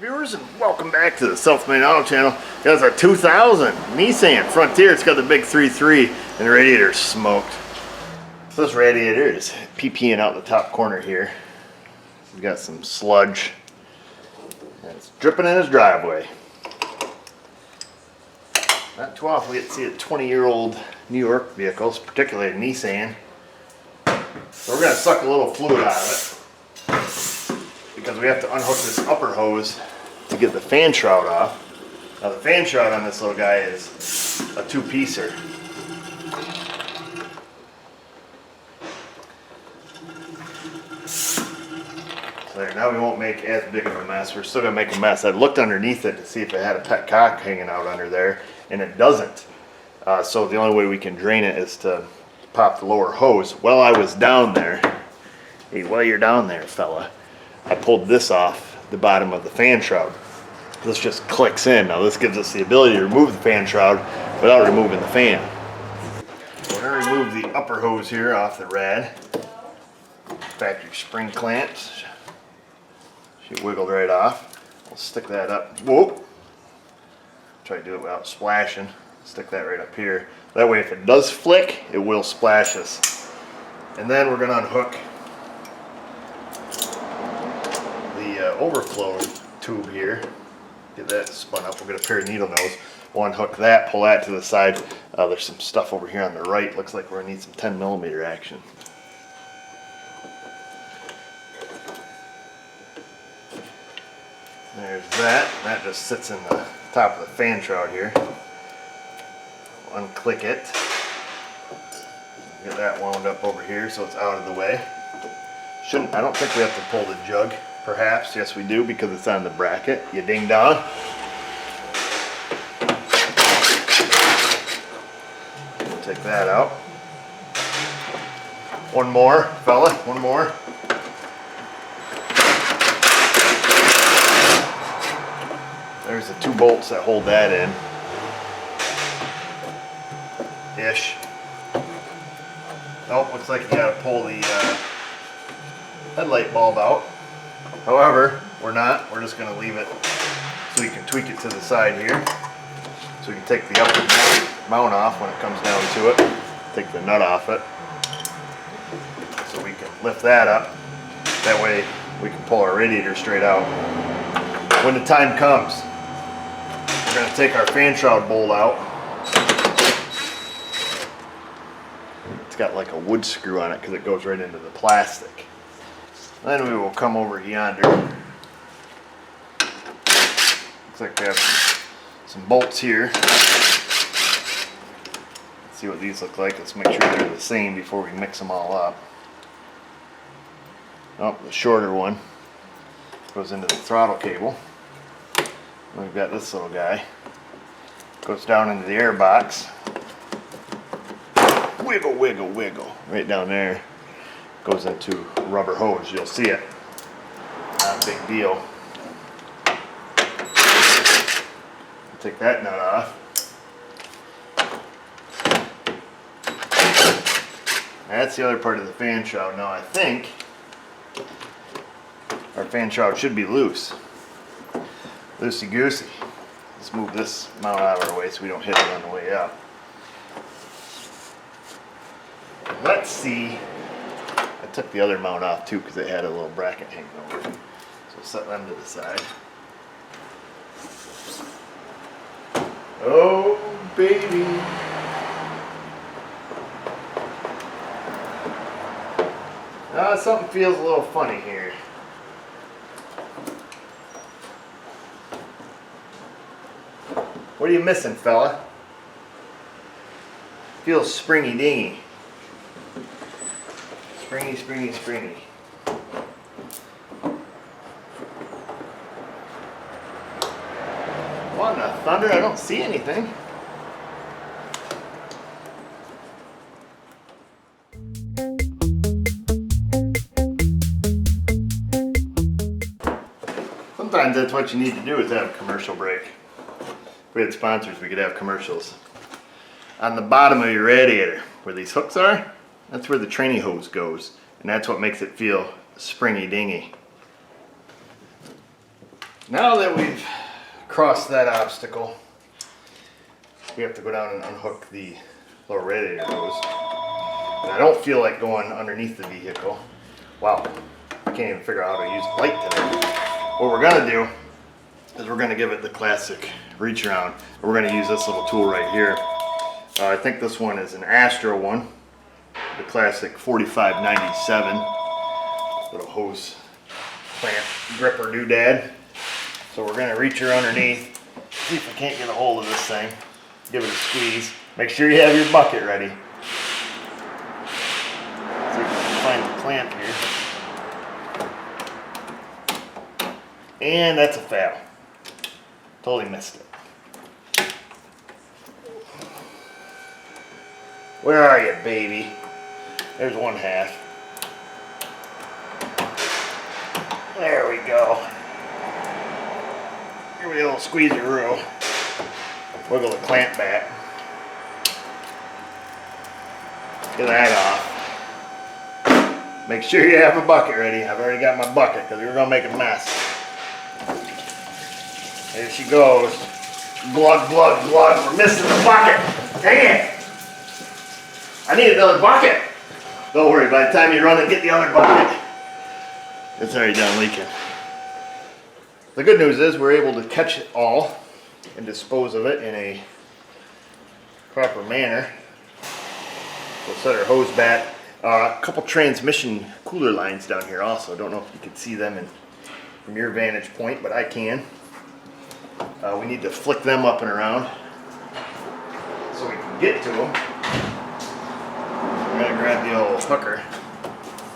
Viewers, and welcome back to the Self-Made Auto Channel. That's a 2000 Nissan Frontier. It's got the big 3.3 and the radiator's smoked. So this radiator is PPing out the top corner here. We've got some sludge and it's dripping in his driveway. Not too often we get to see a 20-year-old New York vehicles, particularly a Nissan. So we're going to suck a little fluid out of it because we have to unhook this upper hose to get the fan shroud off. Now the fan shroud on this little guy is a two-piecer. So there, now we won't make as big of a mess. We're still going to make a mess. I looked underneath it to see if it had a pet cock hanging out under there, and it doesn't. So the only way we can drain it is to pop the lower hose. While I was down there, hey, while you're down there, fella, I pulled this off the bottom of the fan shroud. This just clicks in. Now this gives us the ability to remove the fan shroud without removing the fan. We're going to remove the upper hose here off the rad. Factory spring clamps. She wiggled right off. We'll stick that up. Whoa! Try to do it without splashing. Stick that right up here. That way if it does flick, it will splash us. And then we're going to unhook the overflow tube here. Get that spun up. We'll get a pair of needle nose. We'll unhook that, pull that to the side. There's some stuff over here on the right. Looks like we're going to need some 10mm action. There's that. That just sits in the top of the fan shroud here. Unclick it. Get that wound up over here so it's out of the way. I don't think we have to pull the jug. Perhaps, yes we do, because it's on the bracket. You ding dong. Take that out. One more, fella, one more. There's the two bolts that hold that in. Ish. Nope, looks like you gotta pull the headlight bulb out. However, we're not. We're just gonna leave it so you can tweak it to the side here. So we can take the upper mount off when it comes down to it. Take the nut off it. So we can lift that up. That way we can pull our radiator straight out. When the time comes, we're gonna take our fan shroud bolt out. It's got like a wood screw on it because it goes right into the plastic. Then we will come over yonder. Looks like we have some bolts here. Let's see what these look like. Let's make sure they're the same before we mix them all up. Oh, the shorter one goes into the throttle cable. We've got this little guy. Goes down into the air box. Wiggle, wiggle, wiggle. Right down there. Goes into rubber hose. You'll see it. Not a big deal. Take that nut off. That's the other part of the fan shroud. Now I think our fan shroud should be loose. Loosey goosey. Let's move this mount out of our way so we don't hit it on the way up. Let's see. I took the other mount off too because it had a little bracket hanging over it. So set them to the side. Oh baby. Something feels a little funny here. What are you missing, fella? Feels springy dingy. Springy, springy, springy. What in the thunder? I don't see anything. Sometimes that's what you need to do is have a commercial break. If we had sponsors, we could have commercials. On the bottom of your radiator, where these hooks are, that's where the training hose goes, and that's what makes it feel springy dingy. Now that we've crossed that obstacle, we have to go down and unhook the little radiator hose. And I don't feel like going underneath the vehicle. Wow, I can't even figure out how to use light today. What we're gonna do is we're gonna give it the classic reach around. We're gonna use this little tool right here. I think this one is an Astro one, the classic 4597 little hose clamp gripper doodad. So we're gonna reach her underneath, see if I can't get a hold of this thing. Give it a squeeze. Make sure you have your bucket ready. See if we can find the clamp here. And that's a fail. Totally missed it. Where are you, baby? There's one half. There we go. Here we go, squeeze-a-roo. Wiggle the clamp back. Get that off. Make sure you have a bucket ready. I've already got my bucket because we were going to make a mess. There she goes. Glug, glug, glug. We're missing the bucket. Dang it. I need another bucket. Don't worry, by the time you run and get the other bucket, it's already done leaking. The good news is we're able to catch it all and dispose of it in a proper manner. We'll set our hose back. A couple transmission cooler lines down here also. Don't know if you can see them from your vantage point, but I can. We need to flick them up and around so we can get to them. We're going to grab the old hooker.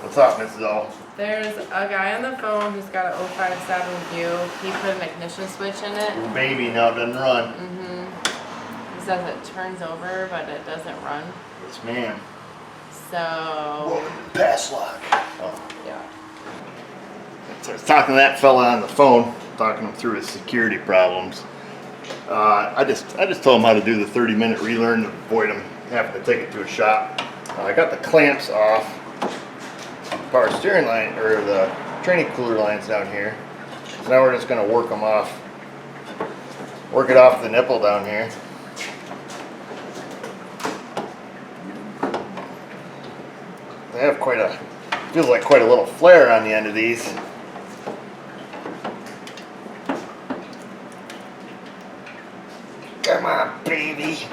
What's up, Mrs. O? There's a guy on the phone who's got an 057 view. He put an ignition switch in it. Your baby now doesn't run. He says it turns over, but it doesn't run. Yes, ma'am. So. Welcome to the pass lock. Oh. Yeah. So I was talking to that fella on the phone, talking him through his security problems. I just told him how to do the 30-minute relearn to avoid him having to take it to a shop. I got the clamps off power steering line, or the training cooler lines down here. So now we're just going to work them off. Work it off the nipple down here. They have feels like quite a little flare on the end of these. Come on, baby.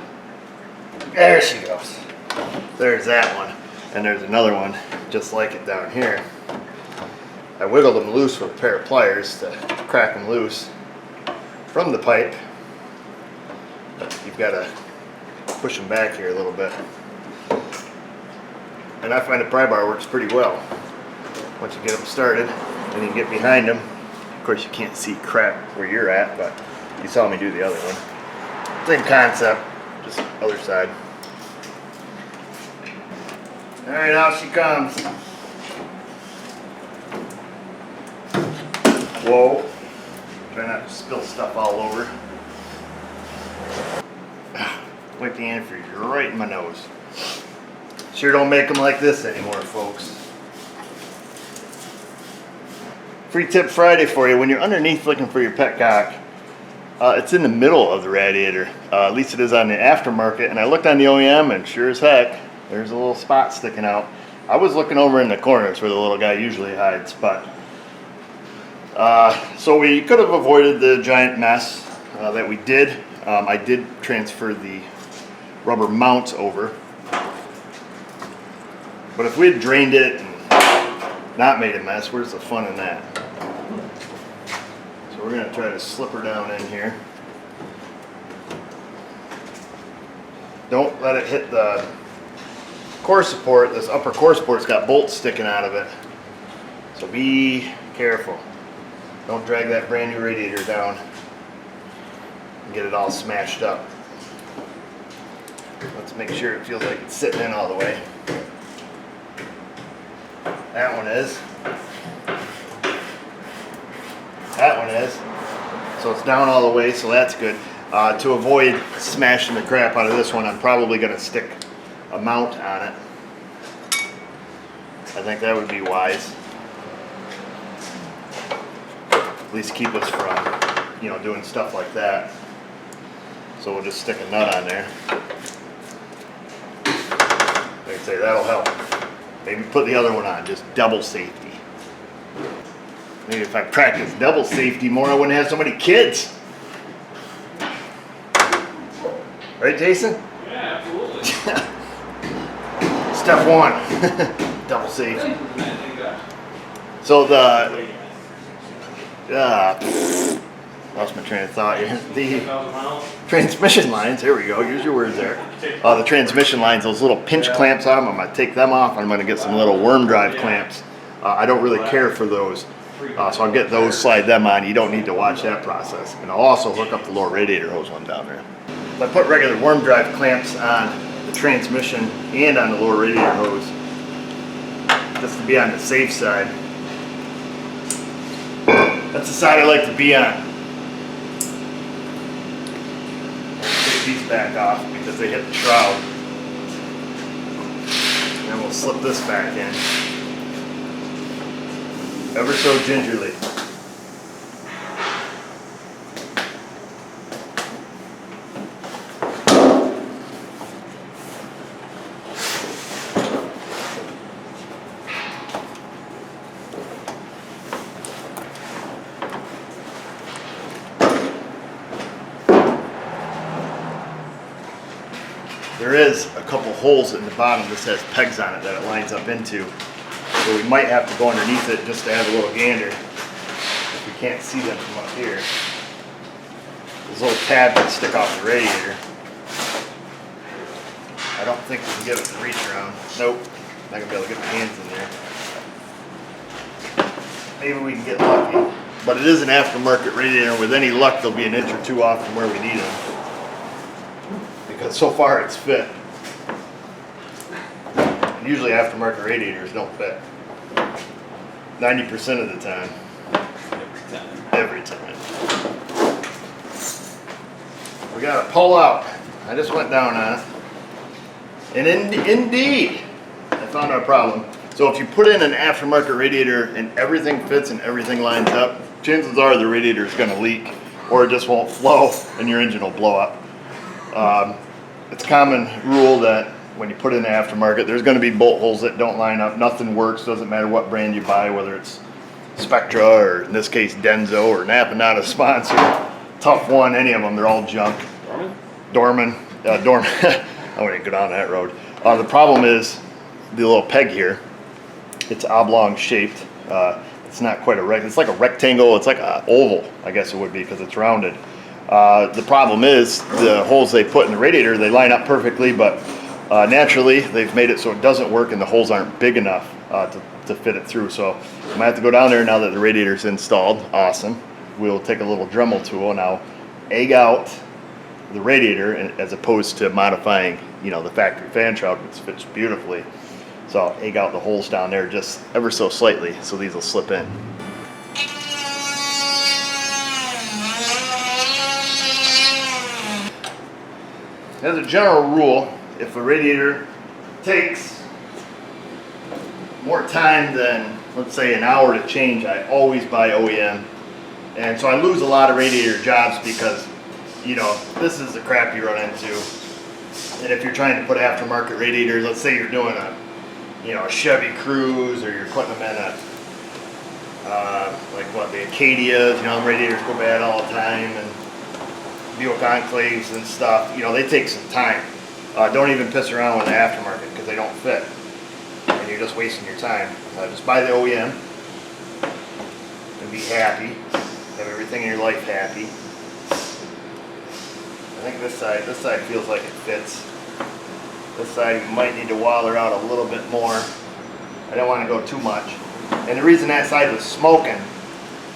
There she goes. There's that one. And there's another one just like it down here. I wiggled them loose with a pair of pliers to crack them loose from the pipe. But you've got to push them back here a little bit. And I find the pry bar works pretty well. Once you get them started, then you can get behind them. Of course you can't see crap where you're at, but you saw me do the other one. Same concept, just other side. Alright, out she comes. Whoa. Try not to spill stuff all over. Wipe the antifreeze right in my nose. Sure don't make them like this anymore, folks. Free tip Friday for you. When you're underneath looking for your petcock, it's in the middle of the radiator. At least it is on the aftermarket. And I looked on the OEM and sure as heck, there's a little spot sticking out. I was looking over in the corners where the little guy usually hides, but so we could have avoided the giant mess that we did. I did transfer the rubber mounts over, but if we had drained it and not made a mess, where's the fun in that? So we're going to try to slip her down in here. Don't let it hit the core support. This upper core support's got bolts sticking out of it, so be careful. Don't drag that brand new radiator down and get it all smashed up. Let's make sure it feels like it's sitting in all the way. That one is. That one is. So it's down all the way, so that's good. To avoid smashing the crap out of this one, I'm probably going to stick a mount on it. I think that would be wise. at least keep us from, you know, doing stuff like that. So we'll just stick a nut on there. Like I say, that'll help. Maybe put the other one on, just double safety. Maybe if I practice double safety more, I wouldn't have so many kids. Right, Jason? Yeah, absolutely. Step one, double safety. So the, lost my train of thought here. The transmission lines, here we go, use your words there. The transmission lines, those little pinch clamps on them, I'm gonna take them off, and I'm gonna get some little worm drive clamps. I don't really care for those, so I'll get those, slide them on. You don't need to watch that process. And I'll also hook up the lower radiator hose one down there. If I put regular worm drive clamps on the transmission and on the lower radiator hose, just to be on the safe side. That's the side I like to be on. Take these back off because they hit the shroud. And then we'll slip this back in. Ever so gingerly. There is a couple holes in the bottom. This has pegs on it that it lines up into. So we might have to go underneath it just to have a little gander. If we can't see them from up here. Those little tabs that stick off the radiator. I don't think we can get it to reach around. Nope. Not gonna be able to get my hands in there. Maybe we can get lucky. But it is an aftermarket radiator. With any luck, they'll be an inch or two off from where we need them. Because so far it's fit. Usually aftermarket radiators don't fit. 90% of the time. Every time. We got a pull out. I just went down on it. And indeed, I found our problem. So if you put in an aftermarket radiator and everything fits and everything lines up, chances are the radiator is going to leak or it just won't flow and your engine will blow up. It's a common rule that when you put in the aftermarket, there's going to be bolt holes that don't line up. Nothing works. Doesn't matter what brand you buy, whether it's Spectra or in this case Denso or Napa, not a sponsor. Tough One, any of them, they're all junk. Dorman. Dorman. I wouldn't go down that road. The problem is the little peg here. It's oblong shaped. It's not quite a rectangle. It's like a rectangle. It's like an oval, I guess it would be, because it's rounded. The problem is the holes they put in the radiator, they line up perfectly, but naturally they've made it so it doesn't work and the holes aren't big enough to fit it through. So I'm gonna have to go down there now that the radiator's installed. Awesome. We'll take a little Dremel tool and I'll egg out the radiator as opposed to modifying, you know, the factory fan shroud, which fits beautifully. So I'll egg out the holes down there just ever so slightly so these will slip in. As a general rule, if a radiator takes more time than, let's say, an hour to change, I always buy OEM. And so I lose a lot of radiator jobs because, you know, this is the crap you run into. And if you're trying to put aftermarket radiators, let's say you're doing a, you know, a Chevy Cruze, or you're putting them in a, like what, the Acadias, you know, the radiators go bad all the time, and Buick Enclaves and stuff, you know, they take some time. Don't even piss around with the aftermarket because they don't fit. And you're just wasting your time. Just buy the OEM and be happy. Have everything in your life happy. I think this side feels like it fits. This side you might need to waller out a little bit more. I don't want to go too much. And the reason that side was smoking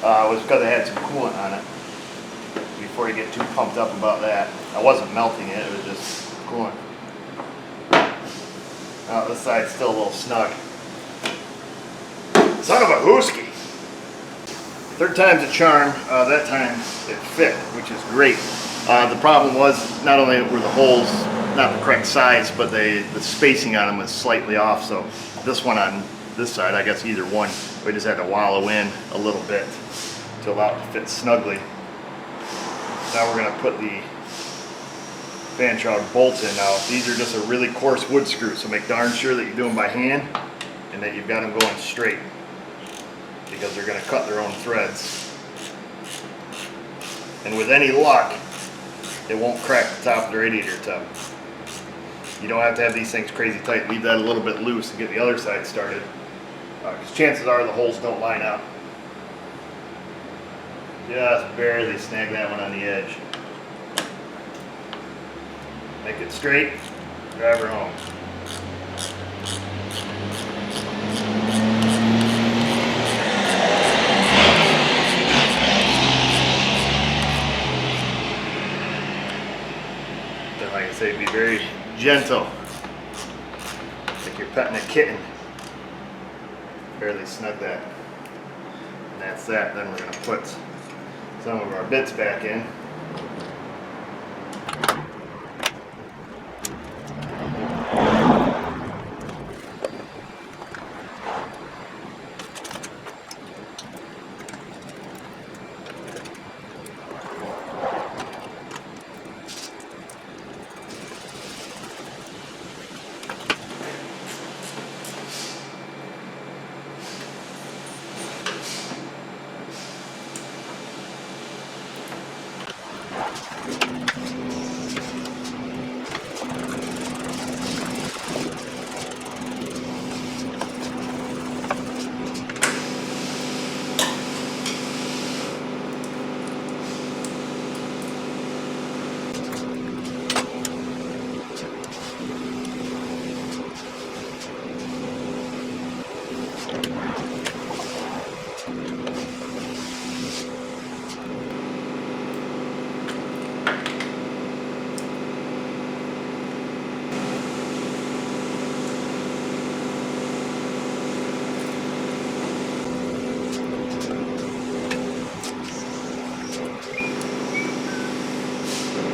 was because I had some coolant on it. Before you get too pumped up about that. I wasn't melting it, it was just coolant. Now this side's still a little snug. Son of a hooski! Third time's a charm. That time it fit, which is great. The problem was not only were the holes not the correct size, but the spacing on them was slightly off. So this one on this side, I guess either one, we just had to wallow in a little bit. to allow it to fit snugly. Now we're going to put the fan shroud bolts in. Now these are just a really coarse wood screw, so make darn sure that you do them by hand and that you've got them going straight, because they're going to cut their own threads. And with any luck, it won't crack the top of the radiator tub. You don't have to have these things crazy tight. Leave that a little bit loose and get the other side started, because chances are the holes don't line up. Just barely snag that one on the edge. Make it straight, drive her home. Then, like I say, be very gentle, like you're petting a kitten. Barely snug that. And that's that. Then we're going to put some of our bits back in.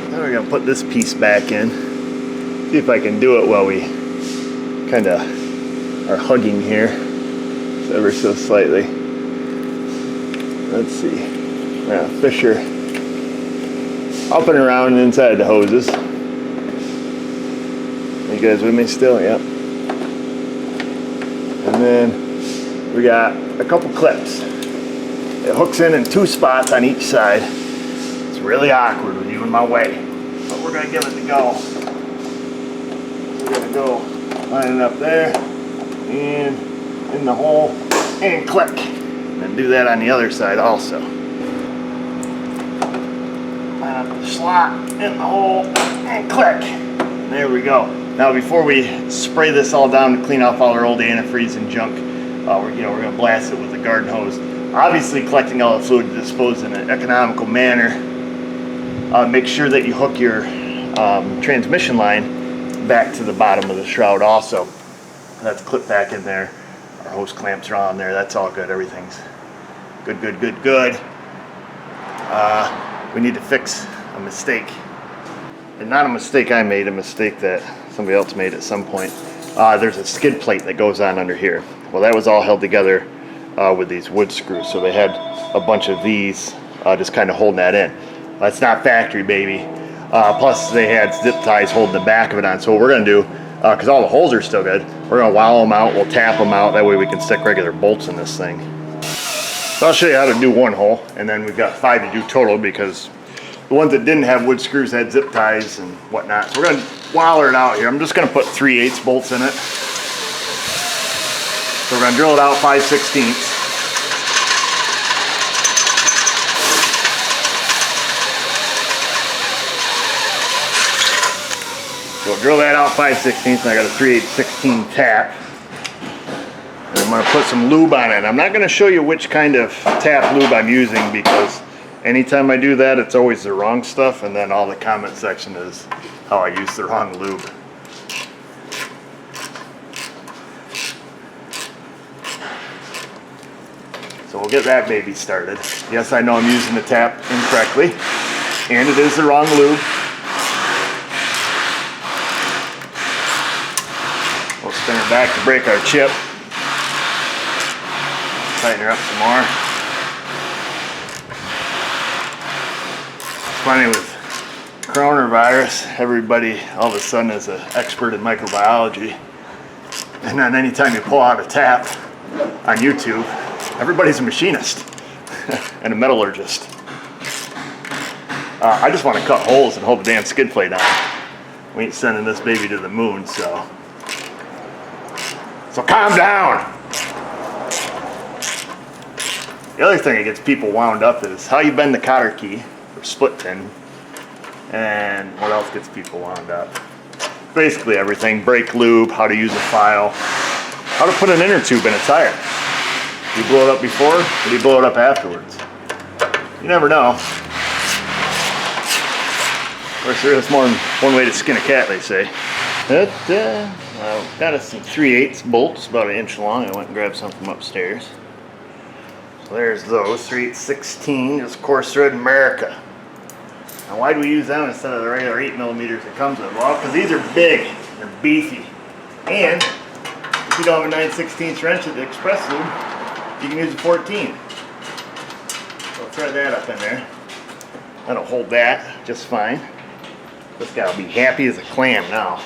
Now we're going to put this piece back in. See if I can do it while we kind of are hugging here, ever so slightly. Let's see. We're going to fish her up and around and inside the hoses. You guys with me still? Yep. And then we got a couple clips. It hooks in 2 spots on each side. It's really awkward with you in my way, but we're gonna give it a go. We're gonna go line it up there and in the hole and click, and then do that on the other side also. Line up the slot in the hole and click. There we go. Now before we spray this all down to clean off all our old antifreeze and junk, we're gonna blast it with a garden hose. Obviously, collecting all the fluid to dispose in an economical manner. Make sure that you hook your transmission line back to the bottom of the shroud also. That's clipped back in there. Our hose clamps are on there. That's all good. Everything's good, good, good, good. We need to fix a mistake. And not a mistake I made, a mistake that somebody else made at some point. There's a skid plate that goes on under here. Well, that was all held together with these wood screws. So they had a bunch of these just kind of holding that in. That's not factory, baby. Plus they had zip ties holding the back of it on. So what we're gonna do, because all the holes are still good, we're gonna wallow them out, we'll tap them out, that way we can stick regular bolts in this thing. So I'll show you how to do one hole, and then we've got 5 to do total, because the ones that didn't have wood screws had zip ties and whatnot. So we're gonna wallow it out here. I'm just gonna put 3/8 bolts in it. So we're gonna drill it out 5/16. So we'll drill that out 5/16, and I got a 3/8/16 tap. And I'm gonna put some lube on it. I'm not gonna show you which kind of tap lube I'm using, because anytime I do that, it's always the wrong stuff, and then all the comment section is how I use the wrong lube. So we'll get that baby started. Yes, I know I'm using the tap incorrectly, and it is the wrong lube. We'll spin her back to break our chip. Tighten her up some more. funny with coronavirus, everybody all of a sudden is an expert in microbiology. And then anytime you pull out a tap on YouTube, everybody's a machinist and a metallurgist. I just want to cut holes and hold the damn skid plate on. We ain't sending this baby to the moon, so calm down. The other thing that gets people wound up is how you bend the cotter key or split pin, and what else gets people wound up? Basically everything. Brake lube, how to use a file, how to put an inner tube in a tire. Do you blow it up before, or do you blow it up afterwards? You never know. Of course, there is more than one way to skin a cat, they say. But, got us some 3/8 bolts, about 1 inch long. I went and grabbed some from upstairs. So there's those, 3/8 16, just coarse thread America. Now why do we use them instead of the regular 8mm it comes with? Well, because these are big, they're beefy. And if you don't have a 9/16 wrench at the express lube, you can use a 14. So thread that up in there. That'll hold that just fine. This guy will be happy as a clam now.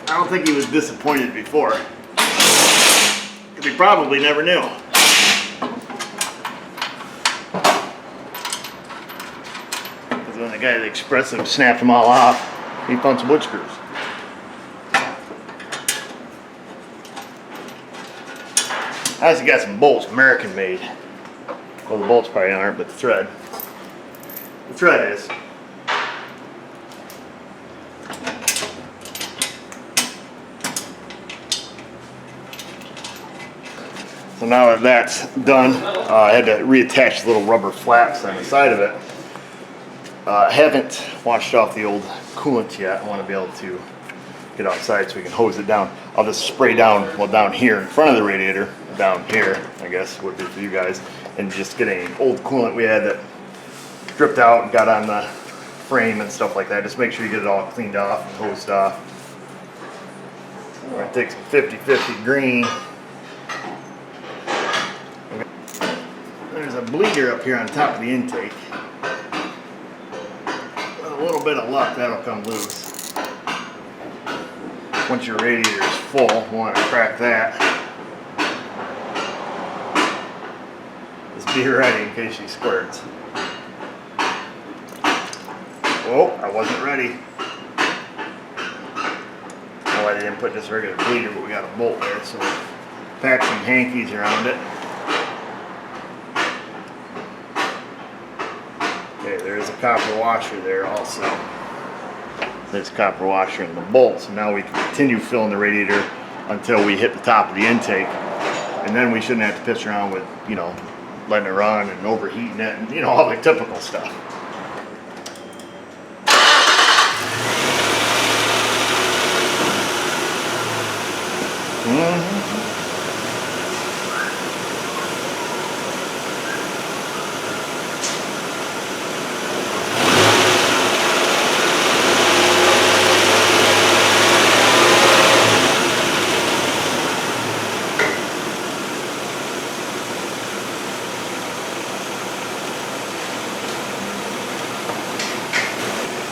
I don't think he was disappointed before, because he probably never knew. Because when the guy at the Express snapped them all off, he found some wood screws. I also got some bolts, American made. Well, the bolts probably aren't, but the thread. The thread is. So now that that's done, I had to reattach the little rubber flaps on the side of it. I haven't washed off the old coolant yet. I want to be able to get outside so we can hose it down. I'll just spray down, well, down here in front of the radiator, down here, I guess would be for you guys, and just get an old coolant we had that dripped out and got on the frame and stuff like that. Just make sure you get it all cleaned off and hosed off. We're going to take some 50/50 green. There's a bleeder up here on top of the intake. With a little bit of luck, that'll come loose. Once your radiator is full, you want to crack that. Just be ready in case she squirts. Oh, I wasn't ready. Oh, I didn't put just regular bleeder, but we got a bolt there, so we'll pack some hankies around it. Okay, there's a copper washer there also. There's a copper washer in the bolts, and now we can continue filling the radiator until we hit the top of the intake, and then we shouldn't have to pitch around with, you know, letting it run and overheating it, and you know, all the typical stuff.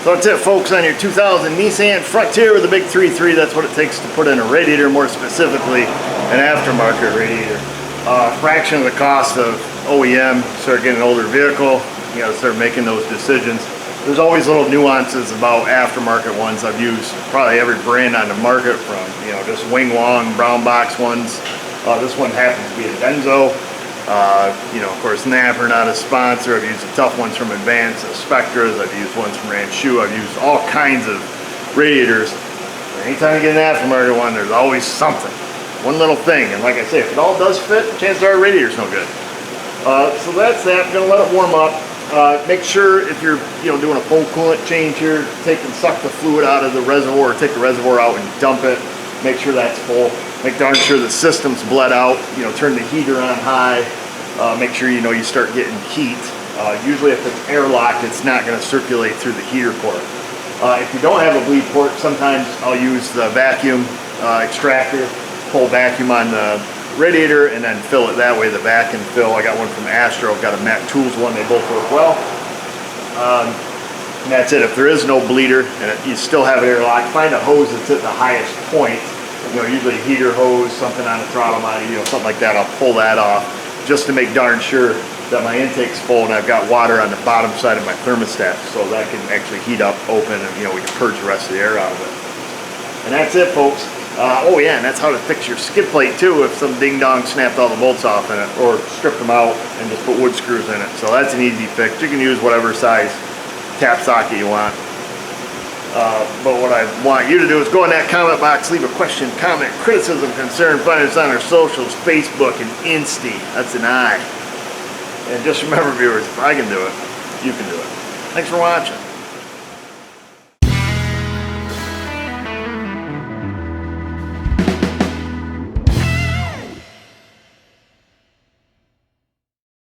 So that's it, folks, on your 2000 Nissan Frontier with the big 3.3. That's what it takes to put in a radiator, more specifically an aftermarket radiator. Fraction of the cost of OEM. Start getting an older vehicle, you gotta start making those decisions. There's always little nuances about aftermarket ones. I've used probably every brand on the market, from, you know, just wing long, brown box ones. This one happens to be a Denso. You know, of course, Napper, not a sponsor. I've used the tough ones from Advance, the Spectras. I've used ones from Ranchu. I've used all kinds of radiators. Anytime you get an aftermarket one, there's always something, one little thing. And like I say, if it all does fit, chances are the radiator's no good. So that's that. I'm gonna let it warm up. Make sure if you're, you know, doing a full coolant change here, suck the fluid out of the reservoir, or take the reservoir out and dump it. Make sure that's full. Make darn sure the system's bled out. You know, turn the heater on high. Make sure, you know, you start getting heat. Usually if it's airlocked, it's not going to circulate through the heater port. If you don't have a bleed port, sometimes I'll use the vacuum extractor, pull vacuum on the radiator and then fill it that way, the vac and fill. I got one from Astro, got a Mac Tools one, they both work well. And that's it. If there is no bleeder and you still have it airlocked, find a hose that's at the highest point. You know, usually a heater hose, something on a throttle mount, you know, something like that. I'll pull that off just to make darn sure that my intake's full and I've got water on the bottom side of my thermostat, so that can actually heat up, open, and you know, we can purge the rest of the air out of it. And that's it, folks. Oh yeah, and that's how to fix your skid plate too if some ding dong snapped all the bolts off in it, or stripped them out and just put wood screws in it. So that's an easy fix. You can use whatever size tap socket you want. But what I want you to do is go in that comment box, leave a question, comment, criticism, concern, find us on our socials, Facebook and Insta. That's an I. And just remember, viewers, if I can do it, you can do it. Thanks for watching.